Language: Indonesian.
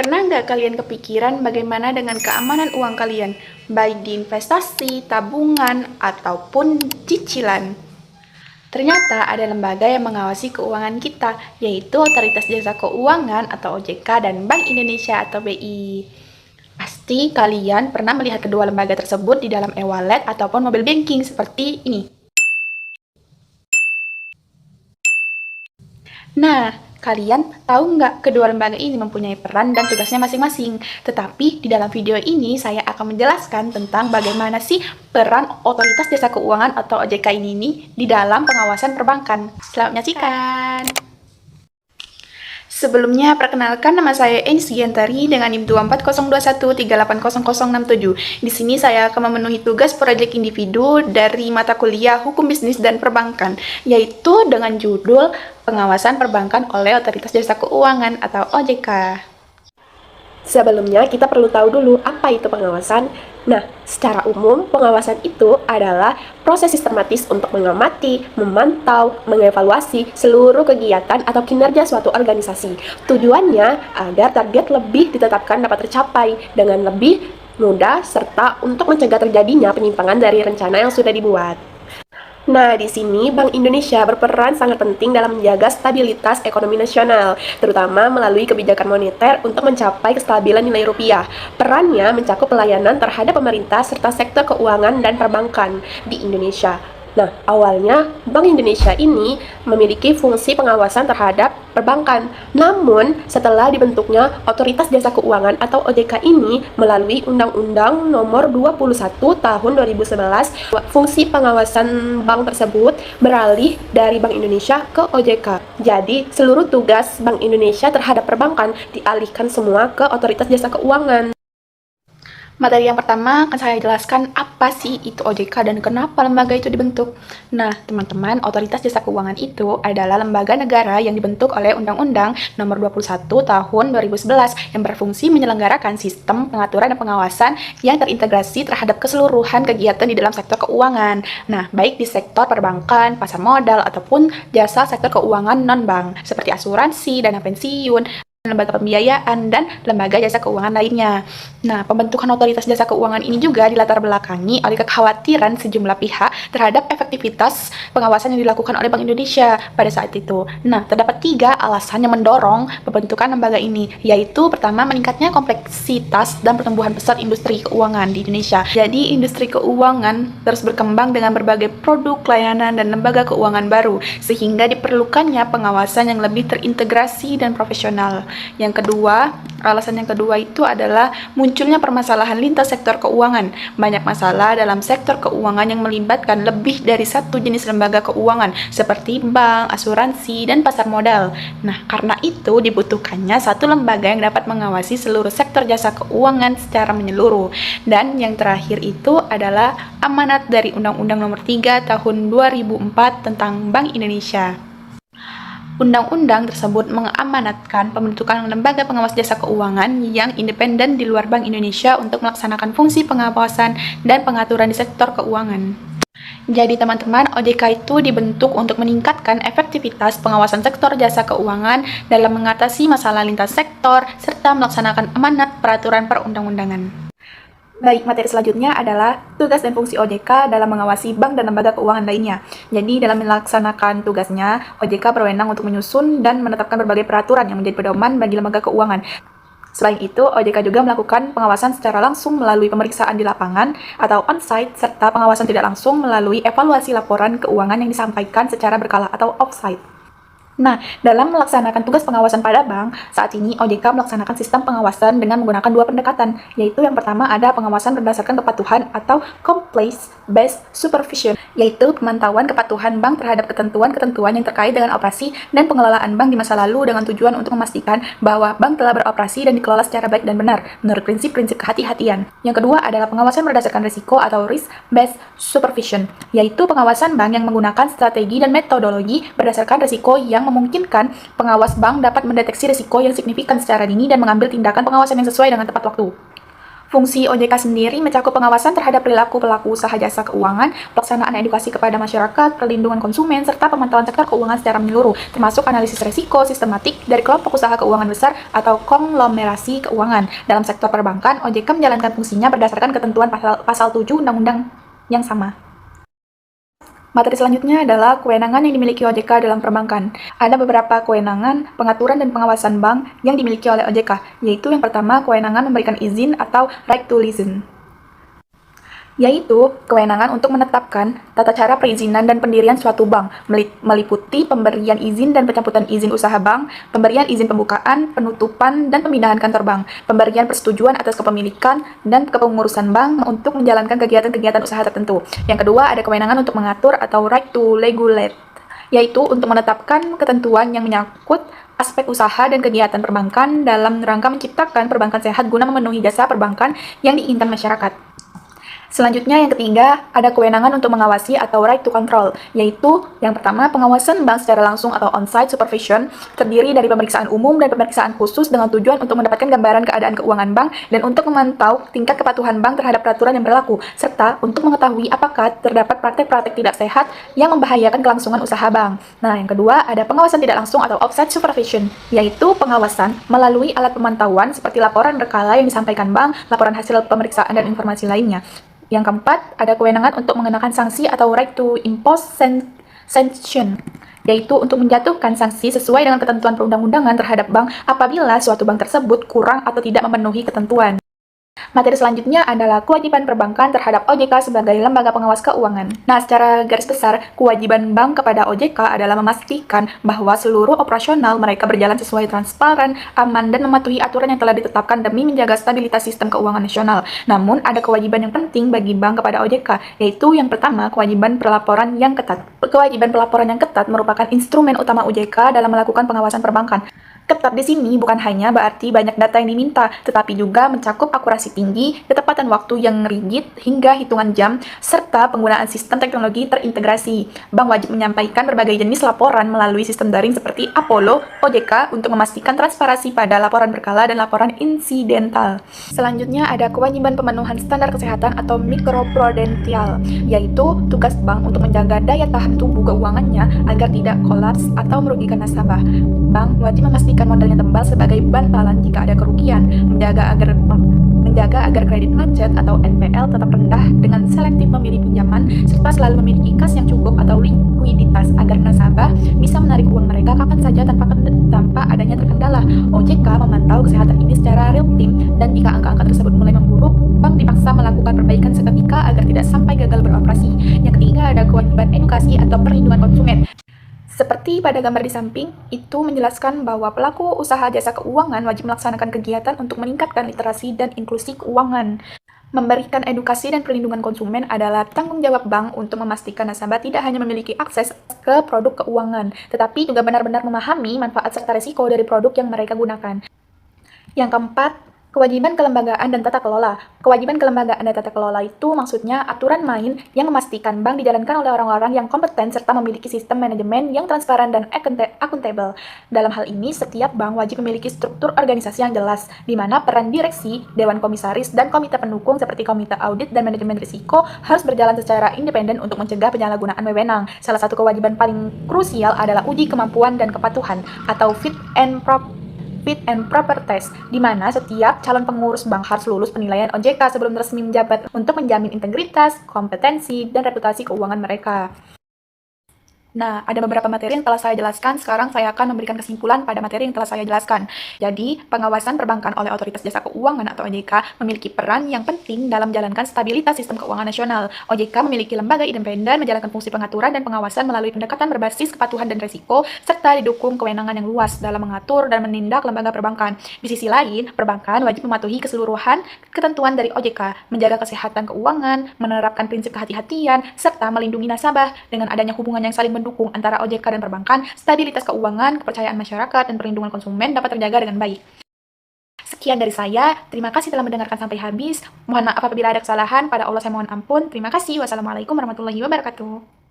Pernah nggak kalian kepikiran bagaimana dengan keamanan uang kalian, baik di investasi, tabungan, ataupun cicilan? Ternyata ada lembaga yang mengawasi keuangan kita, yaitu Otoritas Jasa Keuangan atau OJK dan Bank Indonesia atau BI. Pasti kalian pernah melihat kedua lembaga tersebut di dalam e-wallet ataupun mobile banking seperti ini. Nah, kalian tahu nggak kedua lembaga ini mempunyai peran dan tugasnya masing-masing? Tetapi di dalam video ini saya akan menjelaskan tentang bagaimana sih peran Otoritas Jasa Keuangan atau OJK ini di dalam pengawasan perbankan. Selamat menyaksikan! Sebelumnya, perkenalkan nama saya Enis Giantari dengan NIM 24021380067. Di sini saya akan memenuhi tugas proyek individu dari mata kuliah Hukum Bisnis dan Perbankan, yaitu dengan judul Pengawasan Perbankan oleh Otoritas Jasa Keuangan atau OJK. Sebelumnya, kita perlu tahu dulu apa itu pengawasan. Nah, secara umum, pengawasan itu adalah proses sistematis untuk mengamati, memantau, mengevaluasi seluruh kegiatan atau kinerja suatu organisasi. Tujuannya agar target lebih ditetapkan dapat tercapai dengan lebih mudah serta untuk mencegah terjadinya penyimpangan dari rencana yang sudah dibuat. Nah, di sini Bank Indonesia berperan sangat penting dalam menjaga stabilitas ekonomi nasional, terutama melalui kebijakan moneter untuk mencapai kestabilan nilai rupiah. Perannya mencakup pelayanan terhadap pemerintah serta sektor keuangan dan perbankan di Indonesia. Nah, awalnya Bank Indonesia ini memiliki fungsi pengawasan terhadap perbankan. Namun, setelah dibentuknya Otoritas Jasa Keuangan atau OJK ini melalui Undang-Undang Nomor 21 Tahun 2011, fungsi pengawasan bank tersebut beralih dari Bank Indonesia ke OJK. Jadi, seluruh tugas Bank Indonesia terhadap perbankan dialihkan semua ke Otoritas Jasa Keuangan. Materi yang pertama akan saya jelaskan apa sih itu OJK dan kenapa lembaga itu dibentuk. Nah, teman-teman, Otoritas Jasa Keuangan itu adalah lembaga negara yang dibentuk oleh Undang-Undang Nomor 21 Tahun 2011 yang berfungsi menyelenggarakan sistem pengaturan dan pengawasan yang terintegrasi terhadap keseluruhan kegiatan di dalam sektor keuangan. Nah, baik di sektor perbankan, pasar modal, ataupun jasa sektor keuangan non-bank seperti asuransi, dana pensiun, lembaga pembiayaan, dan lembaga jasa keuangan lainnya. Nah, pembentukan Otoritas Jasa Keuangan ini juga dilatar belakangi oleh kekhawatiran sejumlah pihak terhadap efektivitas pengawasan yang dilakukan oleh Bank Indonesia pada saat itu. Nah, terdapat 3 alasan yang mendorong pembentukan lembaga ini, yaitu pertama, meningkatnya kompleksitas dan pertumbuhan pesat industri keuangan di Indonesia. Jadi, industri keuangan terus berkembang dengan berbagai produk, layanan, dan lembaga keuangan baru, sehingga diperlukannya pengawasan yang lebih terintegrasi dan profesional. Yang kedua, alasan yang kedua itu adalah munculnya permasalahan lintas sektor keuangan. Banyak masalah dalam sektor keuangan yang melibatkan lebih dari satu jenis lembaga keuangan seperti bank, asuransi, dan pasar modal. Nah, karena itu dibutuhkannya satu lembaga yang dapat mengawasi seluruh sektor jasa keuangan secara menyeluruh. Dan yang terakhir itu adalah amanat dari Undang-Undang Nomor 3 Tahun 2004 tentang Bank Indonesia. Undang-undang tersebut mengamanatkan pembentukan lembaga pengawas jasa keuangan yang independen di luar Bank Indonesia untuk melaksanakan fungsi pengawasan dan pengaturan di sektor keuangan. Jadi teman-teman, OJK itu dibentuk untuk meningkatkan efektivitas pengawasan sektor jasa keuangan dalam mengatasi masalah lintas sektor serta melaksanakan amanat peraturan perundang-undangan. Baik, materi selanjutnya adalah tugas dan fungsi OJK dalam mengawasi bank dan lembaga keuangan lainnya. Jadi, dalam melaksanakan tugasnya, OJK berwenang untuk menyusun dan menetapkan berbagai peraturan yang menjadi pedoman bagi lembaga keuangan. Selain itu, OJK juga melakukan pengawasan secara langsung melalui pemeriksaan di lapangan atau on-site, serta pengawasan tidak langsung melalui evaluasi laporan keuangan yang disampaikan secara berkala atau off-site. Nah, dalam melaksanakan tugas pengawasan pada bank, saat ini OJK melaksanakan sistem pengawasan dengan menggunakan 2 pendekatan, yaitu yang pertama ada pengawasan berdasarkan kepatuhan atau compliance-based supervision, yaitu pemantauan kepatuhan bank terhadap ketentuan-ketentuan yang terkait dengan operasi dan pengelolaan bank di masa lalu dengan tujuan untuk memastikan bahwa bank telah beroperasi dan dikelola secara baik dan benar, menurut prinsip-prinsip kehati-hatian. Yang kedua adalah pengawasan berdasarkan risiko atau risk-based supervision, yaitu pengawasan bank yang menggunakan strategi dan metodologi berdasarkan risiko yang memungkinkan pengawas bank dapat mendeteksi risiko yang signifikan secara dini dan mengambil tindakan pengawasan yang sesuai dengan tepat waktu. Fungsi OJK sendiri mencakup pengawasan terhadap perilaku pelaku usaha jasa keuangan, pelaksanaan edukasi kepada masyarakat, perlindungan konsumen, serta pemantauan sektor keuangan secara menyeluruh, termasuk analisis risiko sistematik dari kelompok usaha keuangan besar atau konglomerasi keuangan. Dalam sektor perbankan, OJK menjalankan fungsinya berdasarkan ketentuan pasal 7 Undang-Undang yang sama. Materi selanjutnya adalah kewenangan yang dimiliki OJK dalam perbankan. Ada beberapa kewenangan, pengaturan, dan pengawasan bank yang dimiliki oleh OJK, yaitu yang pertama, kewenangan memberikan izin atau right to listen, yaitu kewenangan untuk menetapkan tata cara perizinan dan pendirian suatu bank, meliputi pemberian izin dan pencabutan izin usaha bank, pemberian izin pembukaan, penutupan, dan pemindahan kantor bank, pemberian persetujuan atas kepemilikan dan kepengurusan bank untuk menjalankan kegiatan-kegiatan usaha tertentu. Yang kedua, ada kewenangan untuk mengatur atau right to regulate, yaitu untuk menetapkan ketentuan yang menyangkut aspek usaha dan kegiatan perbankan dalam rangka menciptakan perbankan sehat guna memenuhi jasa perbankan yang diinginkan masyarakat. Selanjutnya, yang ketiga, ada kewenangan untuk mengawasi atau right to control, yaitu yang pertama, pengawasan bank secara langsung atau on-site supervision, terdiri dari pemeriksaan umum dan pemeriksaan khusus dengan tujuan untuk mendapatkan gambaran keadaan keuangan bank dan untuk memantau tingkat kepatuhan bank terhadap peraturan yang berlaku, serta untuk mengetahui apakah terdapat praktek-praktek tidak sehat yang membahayakan kelangsungan usaha bank. Nah, yang kedua, ada pengawasan tidak langsung atau off-site supervision, yaitu pengawasan melalui alat pemantauan seperti laporan berkala yang disampaikan bank, laporan hasil pemeriksaan, dan informasi lainnya. Yang keempat, ada kewenangan untuk mengenakan sanksi atau right to impose sanction, yaitu untuk menjatuhkan sanksi sesuai dengan ketentuan perundang-undangan terhadap bank apabila suatu bank tersebut kurang atau tidak memenuhi ketentuan. Materi selanjutnya adalah kewajiban perbankan terhadap OJK sebagai lembaga pengawas keuangan. Nah, secara garis besar, kewajiban bank kepada OJK adalah memastikan bahwa seluruh operasional mereka berjalan sesuai transparan, aman, dan mematuhi aturan yang telah ditetapkan demi menjaga stabilitas sistem keuangan nasional. Namun, ada kewajiban yang penting bagi bank kepada OJK, yaitu yang pertama, kewajiban pelaporan yang ketat. Kewajiban pelaporan yang ketat merupakan instrumen utama OJK dalam melakukan pengawasan perbankan. Ketat di sini bukan hanya berarti banyak data yang diminta, tetapi juga mencakup akurasi tinggi, ketepatan waktu yang rigid hingga hitungan jam, serta penggunaan sistem teknologi terintegrasi. Bank wajib menyampaikan berbagai jenis laporan melalui sistem daring seperti Apollo, OJK untuk memastikan transparansi pada laporan berkala dan laporan insidental. Selanjutnya ada kewajiban pemenuhan standar kesehatan atau mikroprudensial, yaitu tugas bank untuk menjaga daya tahan tubuh keuangannya agar tidak kolaps atau merugikan nasabah. Bank wajib memastikan modal yang tebal sebagai bantalan jika ada kerugian, menjaga agar kredit macet atau NPL tetap rendah dengan selektif memilih pinjaman, serta selalu memiliki kas yang cukup atau likuiditas agar nasabah bisa menarik uang mereka kapan saja tanpa adanya terkendala. OJK memantau kesehatan ini secara real time, dan jika angka-angka tersebut mulai memburuk, bank dipaksa melakukan perbaikan seketika agar tidak sampai gagal beroperasi. Yang ketiga, ada kewajiban edukasi atau perlindungan konsumen. Seperti pada gambar di samping, itu menjelaskan bahwa pelaku usaha jasa keuangan wajib melaksanakan kegiatan untuk meningkatkan literasi dan inklusi keuangan. Memberikan edukasi dan perlindungan konsumen adalah tanggung jawab bank untuk memastikan nasabah tidak hanya memiliki akses ke produk keuangan, tetapi juga benar-benar memahami manfaat serta risiko dari produk yang mereka gunakan. Yang keempat, kewajiban kelembagaan dan tata kelola. Kewajiban kelembagaan dan tata kelola itu maksudnya aturan main yang memastikan bank dijalankan oleh orang-orang yang kompeten serta memiliki sistem manajemen yang transparan dan akuntabel. Dalam hal ini, setiap bank wajib memiliki struktur organisasi yang jelas, di mana peran direksi, dewan komisaris, dan komite pendukung seperti komite audit dan manajemen risiko harus berjalan secara independen untuk mencegah penyalahgunaan wewenang. Salah satu kewajiban paling krusial adalah uji kemampuan dan kepatuhan atau fit and proper test, di mana setiap calon pengurus bank harus lulus penilaian OJK sebelum resmi menjabat untuk menjamin integritas, kompetensi, dan reputasi keuangan mereka. Nah, ada beberapa materi yang telah saya jelaskan, sekarang saya akan memberikan kesimpulan pada materi yang telah saya jelaskan. Jadi, pengawasan perbankan oleh Otoritas Jasa Keuangan atau OJK memiliki peran yang penting dalam menjalankan stabilitas sistem keuangan nasional. OJK memiliki lembaga independen menjalankan fungsi pengaturan dan pengawasan melalui pendekatan berbasis kepatuhan dan risiko, serta didukung kewenangan yang luas dalam mengatur dan menindak lembaga perbankan. Di sisi lain, perbankan wajib mematuhi keseluruhan ketentuan dari OJK, menjaga kesehatan keuangan, menerapkan prinsip kehati-hatian, serta melindungi nasabah. Dengan adanya hubungan yang saling mendukung antara OJK dan perbankan, stabilitas keuangan, kepercayaan masyarakat, dan perlindungan konsumen dapat terjaga dengan baik. Sekian dari saya, terima kasih telah mendengarkan sampai habis. Mohon maaf apabila ada kesalahan, pada Allah saya mohon ampun. Terima kasih, wassalamualaikum warahmatullahi wabarakatuh.